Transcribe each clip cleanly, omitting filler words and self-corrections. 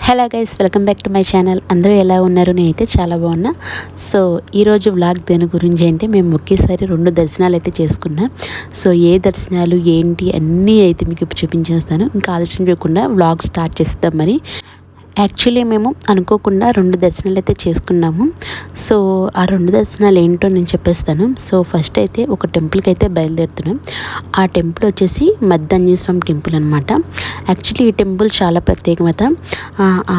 Hello guys, welcome back to my channel. అందరూ ఎలా ఉన్నారు? నేనైతే చాలా బాగున్నా. సో ఈరోజు వ్లాగ్ దేని గురించి అంటే, మేము ఒకేసారి 2 దర్శనాలు అయితే చేసుకున్నాం. సో ఏ దర్శనాలు ఏంటి అన్నీ అయితే మీకు ఇప్పుడు చూపించేస్తాను. ఇంకా ఆలస్యం చేయకుండా వ్లాగ్ స్టార్ట్ చేస్తాం. మరి యాక్చువల్లీ మేము అనుకోకుండా 2 దర్శనాలు అయితే చేసుకున్నాము. సో ఆ 2 దర్శనాలు ఏంటో నేను చెప్పేస్తాను. సో ఫస్ట్ అయితే ఒక టెంపుల్కి అయితే బయలుదేరుతున్నాం. ఆ టెంపుల్ వచ్చేసి మద్దాంజనేయ స్వామి టెంపుల్ అనమాట. యాక్చువల్లీ ఈ టెంపుల్ చాలా ప్రత్యేకత.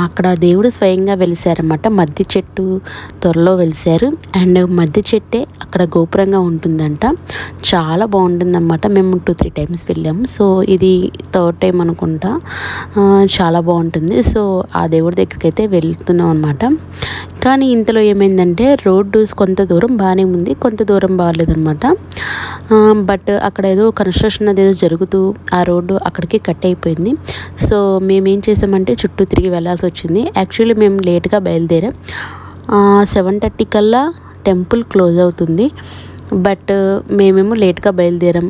అక్కడ దేవుడు స్వయంగా వెలిసారన్నమాట. మద్ది చెట్టు త్వరలో వెలిసారు. అండ్ మద్ది చెట్టే అక్కడ గోపురంగా ఉంటుందంట. చాలా బాగుంటుందన్నమాట. మేము 2-3 టైమ్స్ వెళ్ళాము. సో ఇది 3rd టైం అనుకుంటా. చాలా బాగుంటుంది. సో ఆ దేవుడి దగ్గరికి అయితే వెళ్తున్నాం అనమాట. కానీ ఇంతలో ఏమైందంటే, రోడ్డు కొంత దూరం బాగానే ఉంది, కొంత దూరం బాగాలేదనమాట. బట్ అక్కడ ఏదో కన్స్ట్రక్షన్ అదేదో జరుగుతూ ఆ రోడ్డు అక్కడికి కట్ అయిపోయింది. సో మేమేం చేసామంటే చుట్టూ తిరిగి వెళ్ళాల్సి వచ్చింది. యాక్చువల్లీ మేము లేట్గా బయలుదేరాం. 7:30 కల్లా టెంపుల్ క్లోజ్ అవుతుంది. బట్ మేమేమో లేట్గా బయలుదేరాం.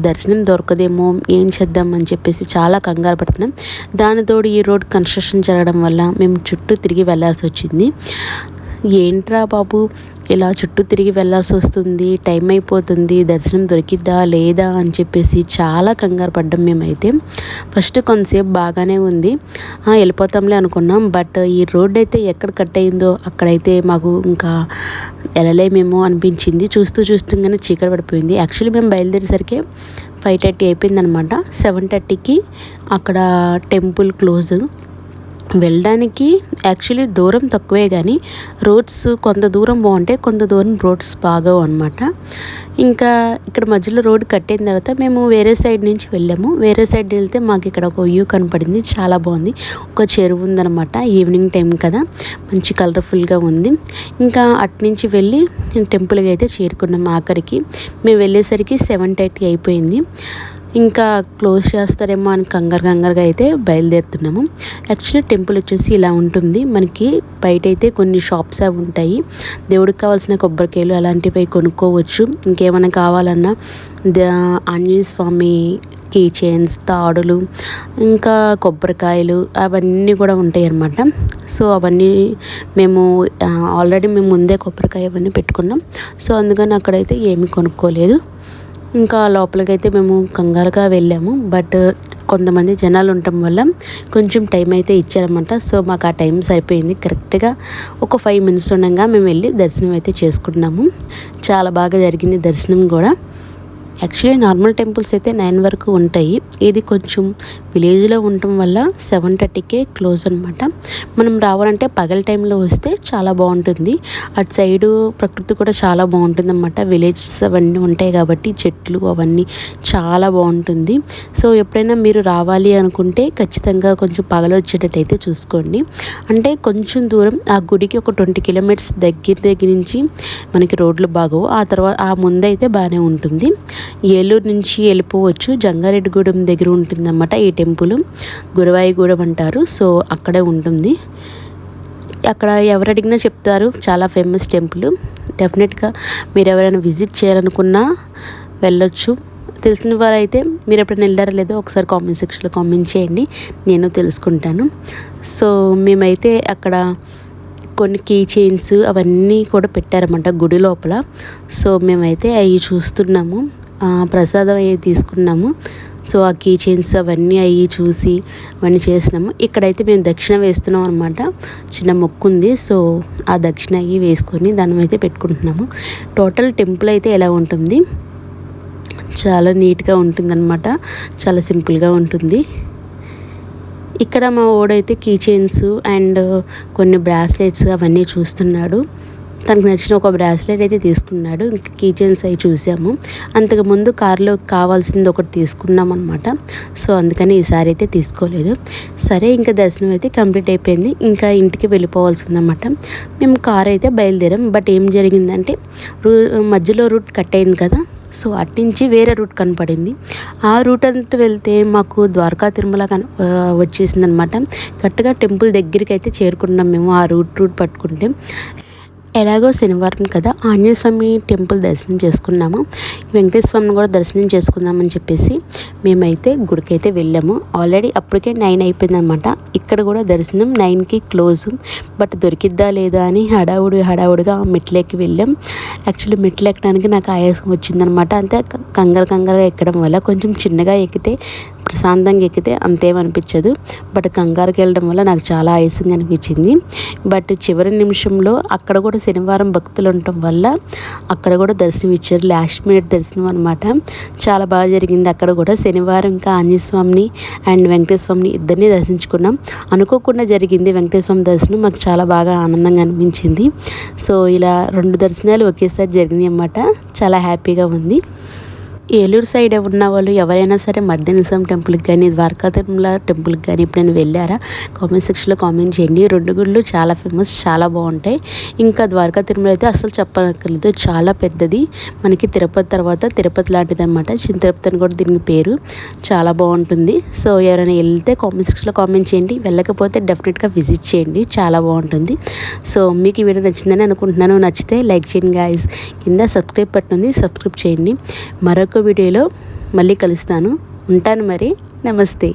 దర్శనం దొరకదేమో, ఏం చేద్దాం అని చెప్పేసి చాలా కంగారు పడుతున్నాం. దానితోడు ఈ రోడ్ కన్స్ట్రక్షన్ జరగడం వల్ల మేము చుట్టూ తిరిగి వెళ్ళాల్సి వచ్చింది. ఏంట్రా బాబు, ఇలా చుట్టూ తిరిగి వెళ్ళాల్సి వస్తుంది, టైం అయిపోతుంది, దర్శనం దొరికిద్దా లేదా అని చెప్పేసి చాలా కంగారు పడ్డాం మేమైతే. ఫస్ట్ కొంతసేపు బాగానే ఉంది, వెళ్ళిపోతాంలే అనుకున్నాం. బట్ ఈ రోడ్ అయితే ఎక్కడ కట్ అయిందో అక్కడైతే మాకు ఇంకా వెళ్ళలేమేమో అనిపించింది. చూస్తుండగానే చీకటి పడిపోయింది. యాక్చువల్లీ మేము బయలుదేరేసరికి 5:30 అయిపోయింది అనమాట. 7:30కి అక్కడ టెంపుల్ క్లోజ్. వెళ్ళడానికి యాక్చువల్లీ దూరం తక్కువే, కానీ రోడ్స్ కొంత దూరం బాగుంటాయి, కొంత దూరం రోడ్స్ బాగోవు అనమాట. ఇంకా ఇక్కడ మధ్యలో రోడ్ కట్టిన తర్వాత మేము వేరే సైడ్ నుంచి వెళ్ళాము. వేరే సైడ్ వెళ్తే మాకు ఇక్కడ ఒక వ్యూ కనపడింది, చాలా బాగుంది. ఒక చెరువు ఉందన్నమాట. ఈవినింగ్ టైం కదా, మంచి కలర్ఫుల్గా ఉంది. ఇంకా అట్నుంచి వెళ్ళి టెంపుల్కి అయితే చేరుకున్నాం. ఆఖరికి మేము వెళ్ళేసరికి 7:30 అయిపోయింది. ఇంకా క్లోజ్ చేస్తారేమో అని కంగారుగా అయితే బయలుదేరుతున్నాము. యాక్చువల్లీ టెంపుల్ వచ్చేసి ఇలా ఉంటుంది. మనకి బయట అయితే కొన్ని షాప్స్ అవి ఉంటాయి. దేవుడికి కావాల్సిన కొబ్బరికాయలు అలాంటివి కొనుక్కోవచ్చు. ఇంకేమైనా కావాలన్నా ఆంజనేయ స్వామి కీ చైన్స్, తాడులు, ఇంకా కొబ్బరికాయలు అవన్నీ కూడా ఉంటాయి అన్నమాట. సో అవన్నీ మేము ఆల్రెడీ ముందే కొబ్బరికాయ అవన్నీ పెట్టుకున్నాం. సో అందుకని అక్కడైతే ఏమీ కొనుక్కోలేదు. ఇంకా లోపలికైతే మేము కంగారుగా వెళ్ళాము. బట్ కొంతమంది జనాలు ఉండటం వల్ల కొంచెం టైం అయితే ఇచ్చారన్నమాట. సో మాకు ఆ టైం సరిపోయింది. కరెక్ట్గా ఒక 5 minutes ఉండగా మేము వెళ్ళి దర్శనం అయితే చేసుకున్నాము. చాలా బాగా జరిగింది దర్శనం కూడా. యాక్చువల్లీ నార్మల్ టెంపుల్స్ అయితే 9 వరకు ఉంటాయి. ఇది కొంచెం విలేజ్లో ఉండటం వల్ల 7:30కే క్లోజ్ అనమాట. మనం రావాలంటే పగల టైంలో వస్తే చాలా బాగుంటుంది. అటు సైడు ప్రకృతి కూడా చాలా బాగుంటుంది అన్నమాట. విలేజెస్ అవన్నీ ఉంటాయి కాబట్టి చెట్లు అవన్నీ చాలా బాగుంటుంది. సో ఎప్పుడైనా మీరు రావాలి అనుకుంటే ఖచ్చితంగా కొంచెం పగల వచ్చేటట్టయితే చూసుకోండి. అంటే కొంచెం దూరం, ఆ గుడికి ఒక 20 kilometers దగ్గర నుంచి మనకి రోడ్లు బాగోవు. ఆ తర్వాత ఆ ముందైతే బాగానే ఉంటుంది. ఏలూరు నుంచి వెళ్ళిపోవచ్చు. జంగారెడ్డిగూడెం దగ్గర ఉంటుందన్నమాట ఈ టెంపుల్. గురవాయిగూడెం అంటారు. సో అక్కడే ఉంటుంది. అక్కడ ఎవరు అడిగినా చెప్తారు, చాలా ఫేమస్ టెంపుల్. డెఫినెట్గా మీరు ఎవరైనా విజిట్ చేయాలనుకున్నా వెళ్ళొచ్చు. తెలిసిన వారైతే మీరు ఎప్పుడైనా వెళ్ళారా లేదో ఒకసారి కామెంట్ సెక్షన్లో కామెంట్ చేయండి, నేను తెలుసుకుంటాను. సో మేమైతే అక్కడ కొన్ని కీ చైన్స్ అవన్నీ కూడా పెట్టారన్నమాట గుడి లోపల. సో మేమైతే అవి చూస్తున్నాము, ప్రసాదం అవి తీసుకున్నాము. సో ఆ కీ చైన్స్ అవన్నీ అవి చూసి అవన్నీ చేసినాము. ఇక్కడైతే మేము దక్షిణ వేస్తున్నాం అనమాట. చిన్న మొక్కు ఉంది. సో ఆ దక్షిణ అవి వేసుకొని దాన్ని అయితే పెట్టుకుంటున్నాము. టోటల్ టెంపుల్ అయితే ఎలా ఉంటుంది, చాలా నీట్గా ఉంటుందన్నమాట. చాలా సింపుల్గా ఉంటుంది. ఇక్కడ మా ఓడైతే కీ చైన్స్ అండ్ కొన్ని బ్రాస్లెట్స్ అవన్నీ చూస్తున్నాడు. తనకు నచ్చిన ఒక బ్రాస్లెట్ అయితే తీసుకున్నాడు. ఇంకా కీ చైన్స్ అవి చూసాము. అంతకుముందు కారులో కావాల్సింది ఒకటి తీసుకున్నాం అనమాట. సో అందుకని ఈసారి అయితే తీసుకోలేదు. సరే, ఇంకా దర్శనం అయితే కంప్లీట్ అయిపోయింది. ఇంకా ఇంటికి వెళ్ళిపోవాల్సిందన్నమాట. మేము కారు అయితే బయలుదేరాం. బట్ ఏం జరిగిందంటే, మధ్యలో రూట్ కట్ అయింది కదా. సో అట్నుంచి వేరే రూట్ కనపడింది. ఆ రూట్ అంతా వెళ్తే మాకు ద్వారకా తిరుమల వచ్చేసింది అనమాట. కరెక్ట్గా టెంపుల్ దగ్గరికి అయితే చేరుకున్నాం మేము ఆ రూట్ పట్టుకుంటే. ఎలాగో శనివారం కదా, ఆంజనేయ స్వామి టెంపుల్ దర్శనం చేసుకున్నాము. వెంకటేశ్వర స్వామిని కూడా దర్శనం చేసుకుందామని చెప్పేసి మేమైతే గుడికైతే వెళ్ళాము. ఆల్రెడీ అప్పటికే 9 అయిపోయిందనమాట. ఇక్కడ కూడా దర్శనం 9కి క్లోజు. బట్ దొరికిద్దా లేదా అని హడావుడిగా మెట్లెక్కి వెళ్ళాం. యాక్చువల్లీ మెట్లు ఎక్కడానికి నాకు ఆయాసం వచ్చిందనమాట. అంతే కంగారుగా ఎక్కడం వల్ల కొంచెం చిన్నగా ఎక్కితే ప్రశాంతంగా ఎక్కితే అంతేమనిపించదు. బట్ కంగారుకి వెళ్ళడం వల్ల నాకు చాలా ఆయాసంగా అనిపించింది. బట్ చివరి నిమిషంలో అక్కడ కూడా శనివారం భక్తులు ఉండటం వల్ల అక్కడ కూడా దర్శనం ఇచ్చారు. లాస్ట్ మినిట్ దర్శనం అనమాట. చాలా బాగా జరిగింది. అక్కడ కూడా శనివారం ఇంకా ఆంజనేయ స్వామిని అండ్ వెంకటేశ్వర స్వామిని ఇద్దరిని దర్శించుకున్నాం. అనుకోకుండా జరిగింది వెంకటేశ్వర స్వామి దర్శనం. మాకు చాలా బాగా ఆనందంగా అనిపించింది. సో ఇలా 2 దర్శనాలు ఒకేసారి జరిగినాయి అన్నమాట. చాలా హ్యాపీగా ఉంది. ఏలూరు సైడ్ ఉన్న వాళ్ళు ఎవరైనా సరే మధ్యాహ్నం టెంపుల్కి కానీ ద్వారకా తిరుమల టెంపుల్కి కానీ ఎప్పుడైనా వెళ్ళారా? కామెంట్ సెక్షన్లో కామెంట్ చేయండి. 2 గుళ్ళు చాలా ఫేమస్, చాలా బాగుంటాయి. ఇంకా ద్వారకా తిరుమల అయితే అసలు చెప్పనక్కర్లేదు, చాలా పెద్దది. మనకి తిరుపతి తర్వాత తిరుపతి లాంటిది అనమాట. చిన్న తిరుపతి అని కూడా దీనికి పేరు. చాలా బాగుంటుంది. సో ఎవరైనా వెళ్తే కామెంట్ సెక్షన్లో కామెంట్ చేయండి. వెళ్ళకపోతే డెఫినెట్గా విజిట్ చేయండి, చాలా బాగుంటుంది. సో మీకు ఈ వీడియో నచ్చిందని అనుకుంటున్నాను. నచ్చితే లైక్ చేయండి గాయ్స్. కింద సబ్స్క్రైబ్ బటన్ ఉంది, సబ్స్క్రైబ్ చేయండి. మరొక వీడియోలో మళ్ళీ కలుస్తాను. ఉంటాను మరి. నమస్తే.